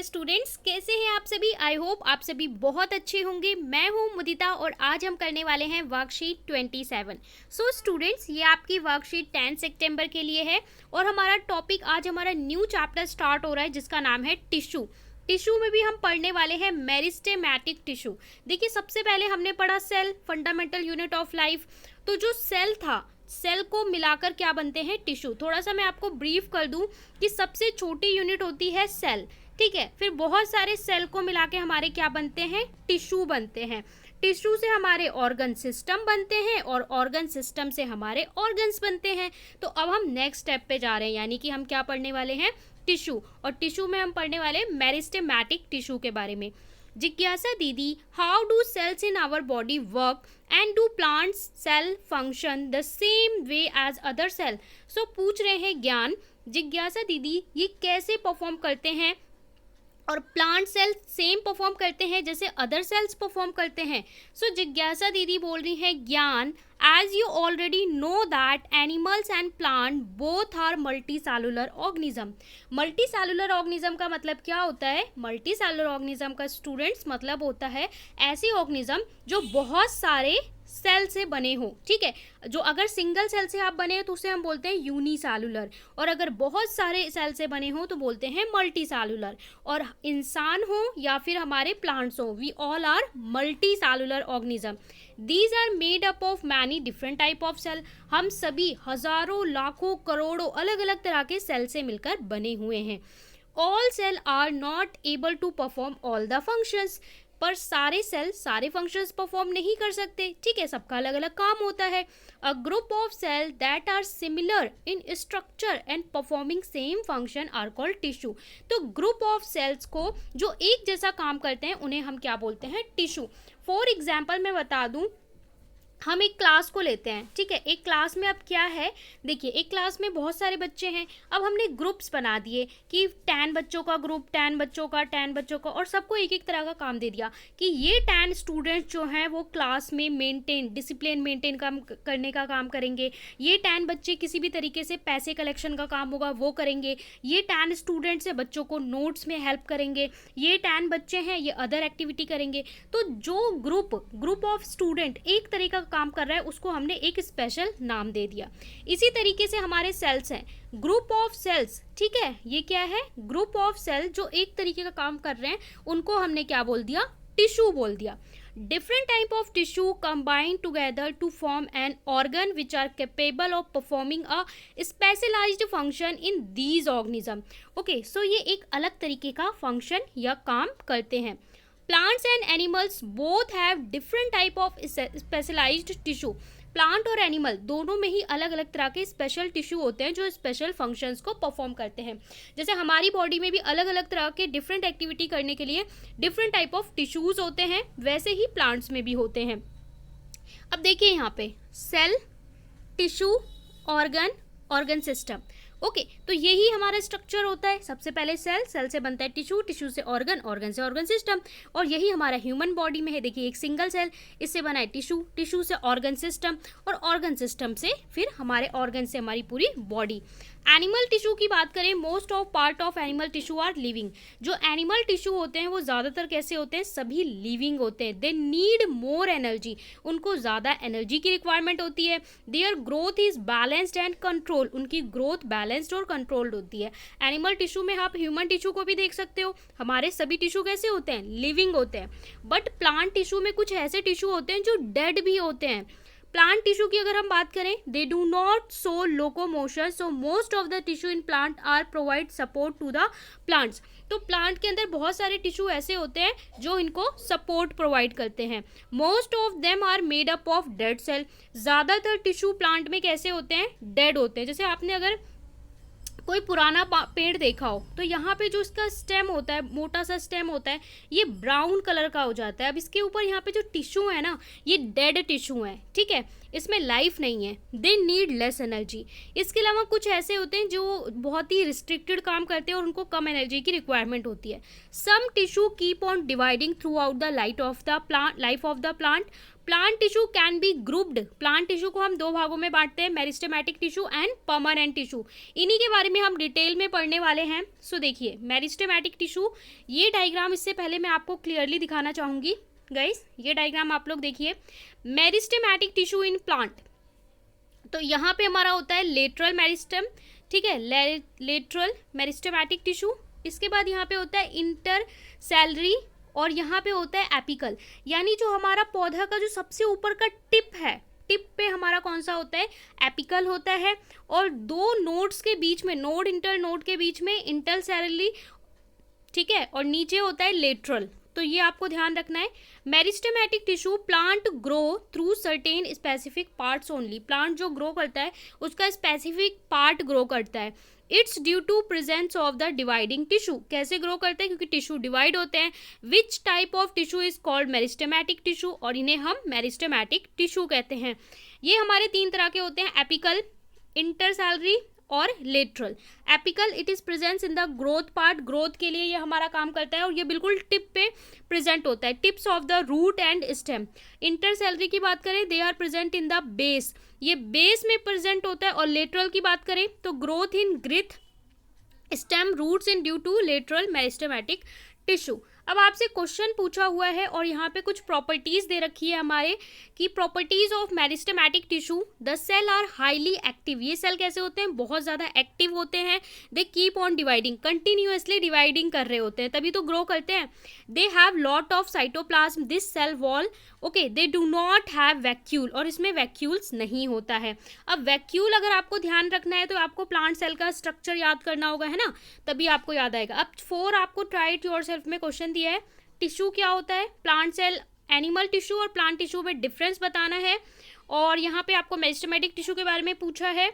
Dear students, कैसे हैं आप सभी। आई होप आप सभी बहुत अच्छे होंगे। मैं हूं मुदिता और आज हम करने वाले हैं वर्कशीट 27। सो स्टूडेंट्स, ये आपकी वर्कशीट 10 सितंबर के लिए है और हमारा टॉपिक आज हमारा न्यू चैप्टर स्टार्ट हो रहा है जिसका नाम है टिश्यू। टिश्यू में भी हम पढ़ने वाले हैं मेरिस्टेमैटिक टिश्यू। देखिए, सबसे पहले हमने पढ़ा cell, fundamental unit of life. तो जो सेल था, सेल को मिलाकर क्या बनते हैं, टिश्यू। थोड़ा सा मैं आपको ब्रीफ कर दूं कि सबसे छोटी यूनिट होती है सेल, ठीक है। फिर बहुत सारे सेल को मिला के हमारे क्या बनते हैं, टिश्यू बनते हैं। टिश्यू से हमारे ऑर्गन सिस्टम बनते हैं और ऑर्गन सिस्टम से हमारे ऑर्गन्स बनते हैं। तो अब हम नेक्स्ट स्टेप पे जा रहे हैं, यानी कि हम क्या पढ़ने वाले हैं, टिश्यू। और टिश्यू में हम पढ़ने वाले मेरिस्टेमैटिक टिश्यू के बारे में। जिज्ञासा दीदी, how do cells in our body work and do plants cell function the same way as other cell. So पूछ रहे हैं ज्ञान, जिज्ञासा दीदी ये कैसे परफॉर्म करते हैं और प्लांट सेल सेम परफॉर्म करते हैं जैसे अदर सेल्स परफॉर्म करते हैं। सो जिज्ञासा दीदी बोल रही है ज्ञान, as you already know that animals and plant both are multicellular organism। Multicellular organism का मतलब क्या होता है, मल्टीसेलुलर ऑर्गेनिज्म का स्टूडेंट्स मतलब होता है ऐसी ऑर्गेनिज्म जो बहुत सारे सेल से बने हो, ठीक है। जो अगर सिंगल सेल से आप बने हो तो उसे हम बोलते हैं यूनिसेलुलर, और अगर बहुत सारे सेल से बने हो तो बोलते हैं मल्टीसेलुलर। और इंसान हो या फिर हमारे प्लांट्स हो, we all are multicellular organism. These are made up of many different type of cell. हम सभी हजारों लाखों करोड़ों अलग अलग तरह के सेल से मिलकर बने हुए हैं। All cell are not able to perform all the functions. पर सारे सेल सारे फंक्शंस परफॉर्म नहीं कर सकते, ठीक है, सबका अलग अलग काम होता है। A group of cell that are similar in structure and performing same function are called tissue. तो ग्रुप ऑफ सेल्स को जो एक जैसा काम करते हैं उन्हें हम क्या बोलते हैं, टिश्यू। फॉर एग्जाम्पल मैं बता दूं, हम एक क्लास को लेते हैं, ठीक है। एक क्लास में अब क्या है, देखिए एक क्लास में बहुत सारे बच्चे हैं। अब हमने ग्रुप्स बना दिए कि 10 बच्चों का ग्रुप, 10 बच्चों का, 10 बच्चों का, और सबको एक एक तरह का काम दे दिया कि ये 10 स्टूडेंट्स जो हैं वो क्लास में डिसिप्लिन मेंटेन करने का काम करेंगे। ये 10 बच्चे किसी भी तरीके से पैसे कलेक्शन का काम होगा वो करेंगे। ये 10 स्टूडेंट्स है बच्चों को नोट्स में हेल्प करेंगे। ये 10 बच्चे हैं ये अदर एक्टिविटी करेंगे। तो जो ग्रुप ऑफ स्टूडेंट एक तरीका काम कर रहा है उसको हमने एक स्पेशल नाम दे दिया। इसी तरीके से हमारे सेल्स हैं, ग्रुप ऑफ सेल्स, ठीक है। ये क्या है, ग्रुप ऑफ सेल जो एक तरीके का काम कर रहे हैं उनको हमने क्या बोल दिया, टिश्यू बोल दिया। Different type of tissue combine together to form an organ which are capable of performing a specialized function in these organism। Okay, so ये एक अलग तरीके का फंक्शन या काम करते हैं। Plants and animals both have different type of specialized tissue। Plant और एनिमल दोनों में ही अलग अलग तरह के स्पेशल टिश्यू होते हैं जो स्पेशल फंक्शंस को परफॉर्म करते हैं। जैसे हमारी बॉडी में भी अलग अलग तरह के डिफरेंट एक्टिविटी करने के लिए डिफरेंट टाइप ऑफ टिश्यूज होते हैं, वैसे ही प्लांट्स में भी होते हैं। अब देखिए यहाँ पे cell, tissue, organ system. Okay, तो यही हमारा स्ट्रक्चर होता है। सबसे पहले सेल से बनता है टिश्यू, टिश्यू से ऑर्गन से ऑर्गन सिस्टम, और यही हमारा ह्यूमन बॉडी में है। देखिए एक सिंगल सेल, इससे बना है टिश्यू, टिश्यू से ऑर्गन सिस्टम, और ऑर्गन सिस्टम से फिर हमारे ऑर्गन से हमारी पूरी बॉडी। एनिमल टिश्यू की बात करें, most of part of animal tissue are living. जो एनिमल टिश्यू होते हैं वो ज़्यादातर कैसे होते हैं, सभी लिविंग होते हैं। दे नीड मोर एनर्जी, उनको ज़्यादा एनर्जी की रिक्वायरमेंट होती है। Their growth is balanced and control, उनकी ग्रोथ बैलेंस्ड और कंट्रोल्ड होती है। एनिमल टिश्यू में आप ह्यूमन टिश्यू को भी देख सकते हो। हमारे सभी टिश्यू कैसे होते हैं, लिविंग होते हैं। बट प्लांट टिश्यू में कुछ ऐसे टिश्यू होते हैं जो डेड भी होते हैं। प्लांट टिश्यू की अगर हम बात करें, they do not show locomotion, so most of the tissue in plant are provide support to the plants. तो प्लांट के अंदर बहुत सारे टिश्यू ऐसे होते हैं जो इनको सपोर्ट प्रोवाइड करते हैं। Most of them are made up of dead cell. ज़्यादातर टिश्यू प्लांट में कैसे होते हैं, डेड होते हैं। जैसे आपने अगर कोई पुराना पेड़ देखा हो तो यहाँ पे जो इसका स्टेम होता है, मोटा सा स्टेम होता है, ये ब्राउन कलर का हो जाता है। अब इसके ऊपर यहाँ पे जो टिश्यू है ना, ये डेड टिश्यू है, ठीक है, इसमें लाइफ नहीं है। They need less energy. इसके अलावा कुछ ऐसे होते हैं जो बहुत ही रिस्ट्रिक्टेड काम करते हैं और उनको कम एनर्जी की रिक्वायरमेंट होती है। Some tissue keep on dividing throughout the life of the plant. Plant tissue can be grouped, plant tissue को हम दो भागों में बांटते हैं, meristematic tissue and permanent tissue. इन्हीं के बारे में हम डिटेल में पढ़ने वाले हैं। सो देखिए मेरिस्टेमेटिक टिश्यू, ये डायग्राम इससे पहले मैं आपको क्लियरली दिखाना चाहूँगी गाइस, ये डायग्राम आप लोग देखिए। मेरिस्टेमेटिक टिश्यू इन प्लांट, तो यहाँ पे हमारा होता है लेटरल मेरिस्टेम, ठीक है, लेटरल मेरिस्टेमेटिक टिश्यू। इसके बाद यहाँ पे होता है इंटरसेलरी और यहाँ पे होता है एपिकल, यानी जो हमारा पौधा का जो सबसे ऊपर का टिप है, टिप पे हमारा कौन सा होता है, एपिकल होता है। और दो नोड्स के बीच में, नोड इंटर नोड के बीच में इंटरसेलरी, ठीक है, और नीचे होता है लेटरल। तो ये आपको ध्यान रखना है। Meristematic tissue plant grow through certain specific parts only, plant जो ग्रो करता है उसका स्पेसिफिक पार्ट ग्रो करता है। It's due to presence of the dividing tissue, कैसे ग्रो करते हैं, क्योंकि टिश्यू डिवाइड होते हैं। Which type of tissue is called meristematic tissue, और इन्हें हम मेरिस्टेमेटिक टिश्यू कहते हैं। ये हमारे तीन तरह के होते हैं, एपिकल, इंटरसेलरी और lateral. Apical it is presence in the growth part, growth के लिए ये हमारा काम करता है और ये बिल्कुल टिप पे प्रेजेंट होता है, tips of the root and stem. Intercalary की बात करें, they are present in the base, ये बेस में प्रेजेंट होता है। और लेटरल की बात करें तो growth in girth, stem, roots in due to lateral meristematic tissue. अब आपसे क्वेश्चन पूछा हुआ है और यहाँ पे कुछ प्रॉपर्टीज दे रखी है हमारे, कि properties of meristematic tissue, the cell are highly active, ये सेल कैसे होते हैं, बहुत ज़्यादा एक्टिव होते हैं। They keep on dividing, continuously dividing कर रहे होते हैं, तभी तो ग्रो करते हैं। They have lot of cytoplasm, this cell wall, okay, they do not have vacuole, और इसमें वैक्यूल्स नहीं होता है। अब वैक्यूल अगर आपको ध्यान रखना है तो आपको प्लांट सेल का स्ट्रक्चर याद करना होगा, है ना, तभी आपको याद आएगा। अब 4 आपको ट्राई इट योरसेल्फ में क्वेश्चन दिया है, टिश्यू क्या होता है, प्लांट सेल, एनिमल टिश्यू और प्लांट टिश्यू में डिफरेंस बताना है। और यहाँ पे आपको मेरिस्टेमेटिक टिश्यू के बारे में पूछा है,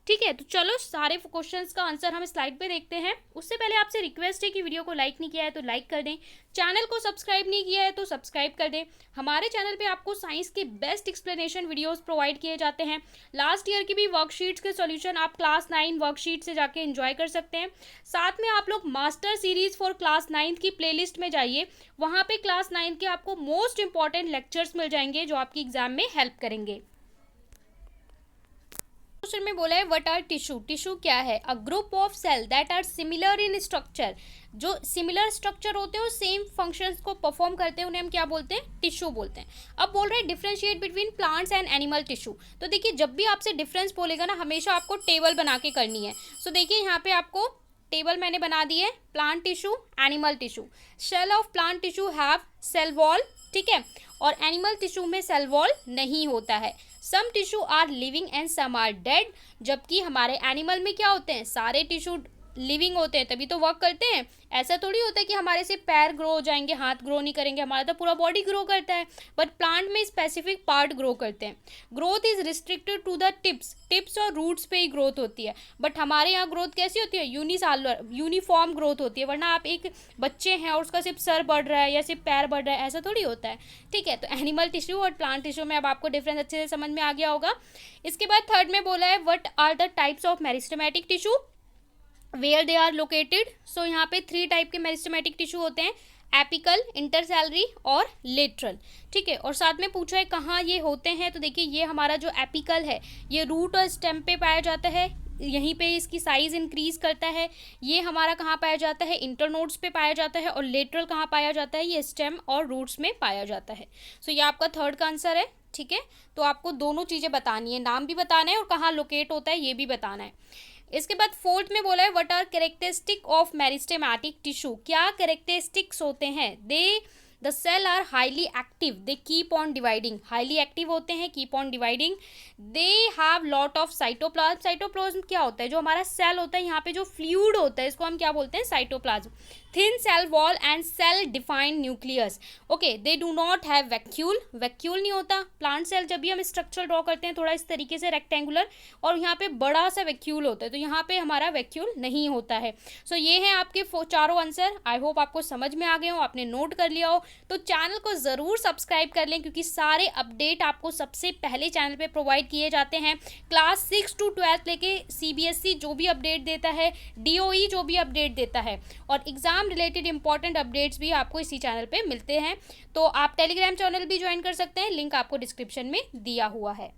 ठीक है। तो चलो सारे क्वेश्चंस का आंसर हम स्लाइड पे देखते हैं। उससे पहले आपसे रिक्वेस्ट है कि वीडियो को लाइक नहीं किया है तो लाइक कर दें, चैनल को सब्सक्राइब नहीं किया है तो सब्सक्राइब कर दें। हमारे चैनल पे आपको साइंस के बेस्ट एक्सप्लेनेशन वीडियोस प्रोवाइड किए जाते हैं। लास्ट ईयर की भी वर्कशीट्स के सॉल्यूशन आप क्लास 9 वर्कशीट से जाके एंजॉय कर सकते हैं। साथ में आप लोग मास्टर सीरीज फॉर क्लास 9 की प्लेलिस्ट में जाइए, वहाँ पे क्लास 9 के आपको मोस्ट इंपॉर्टेंट लेक्चर्स मिल जाएंगे जो आपकी एग्जाम में हेल्प करेंगे। क्वेश्चन में बोला है व्हाट आर टिश्यू, टिश्यू क्या है, a group of cell that are similar in structure, जो सिमिलर स्ट्रक्चर होते हैं और सेम फंक्शंस को परफॉर्म करते हैं उन्हें हम क्या बोलते हैं, टिश्यू बोलते हैं। अब बोल रहे हैं differentiate between plants and animal tissue, तो देखिए जब भी आपसे डिफरेंस बोलेगा ना हमेशा आपको टेबल बना के करनी है। सो देखिए यहाँ पे आपको टेबल मैंने बना दी है, plant tissue, animal tissue. Cell of plant tissue have cell wall, ठीक है, और एनिमल टिश्यू में सेल वॉल नहीं होता है। Some tissue are living and some are dead, जबकि हमारे एनिमल में क्या होते हैं, सारे टिश्यू लिविंग होते हैं तभी तो वर्क करते हैं। ऐसा थोड़ी होता है कि हमारे से पैर ग्रो हो जाएंगे, हाथ ग्रो नहीं करेंगे, हमारा तो पूरा बॉडी ग्रो करता है, बट प्लांट में स्पेसिफिक पार्ट ग्रो करते हैं। Growth is restricted to the tips, tips और रूट्स पे ही ग्रोथ होती है, बट हमारे यहाँ ग्रोथ कैसी होती है, यूनिफॉर्म ग्रोथ होती है। वरना आप एक बच्चे हैं और उसका सिर्फ सर बढ़ रहा है या सिर्फ पैर बढ़ रहा है, ऐसा थोड़ी होता है, ठीक है। तो एनिमल टिश्यू और प्लांट टिश्यू में अब आपको डिफरेंस अच्छे से समझ में आ गया होगा। इसके बाद थर्ड में बोला है what are the types of meristematic tissue, where they are located. So यहाँ पे 3 टाइप के मेरिस्टेमेटिक टिश्यू होते हैं, एपिकल, इंटरसेलरी और लेटरल, ठीक है। और साथ में पूछा है कहाँ ये होते हैं, तो देखिए ये हमारा जो एपिकल है ये रूट और स्टेम पे पाया जाता है, यहीं पे इसकी साइज इंक्रीज करता है। ये हमारा कहाँ पाया जाता है, इंटरनोड्स पे पाया जाता है। और लेटरल कहाँ पाया जाता है, ये स्टेम और रूट्स में पाया जाता है। सो ये आपका थर्ड का आंसर है, ठीक है। तो आपको दोनों चीज़ें बतानी है, नाम भी बताना है और कहाँ लोकेट होता है ये भी बताना है। इसके बाद फोर्थ में बोला है what are characteristic of meristematic tissue, क्या कैरेक्टरिस्टिक्स होते हैं, they the cell are highly active, they keep on dividing, highly active होते हैं, keep on dividing. They have lot of cytoplasm, cytoplasm क्या होता है, जो हमारा सेल होता है यहाँ पे जो फ्लूइड होता है इसको हम क्या बोलते हैं, cytoplasm. Thin cell wall and cell defined nucleus, okay, they do not have vacuole, vacuole नहीं होता। प्लांट सेल जब भी हम स्ट्रक्चर ड्रॉ करते हैं थोड़ा इस तरीके से रेक्टेंगुलर, और यहाँ पे बड़ा सा वैक्यूल होता है, तो यहाँ पे हमारा वैक्यूल नहीं होता है। सो ये है आपके चारों आंसर। आई होप आपको समझ में आ गए हो, आपने नोट कर लिया हो। तो चैनल को ज़रूर सब्सक्राइब कर लें, क्योंकि सारे अपडेट आपको सबसे पहले चैनल पे प्रोवाइड किए जाते हैं। क्लास 6 to 12 लेके CBSE जो भी अपडेट देता है, DOE जो भी अपडेट देता है, और एग्ज़ाम रिलेटेड इंपॉर्टेंट अपडेट्स भी आपको इसी चैनल पे मिलते हैं। तो आप टेलीग्राम चैनल भी ज्वाइन कर सकते हैं, लिंक आपको डिस्क्रिप्शन में दिया हुआ है।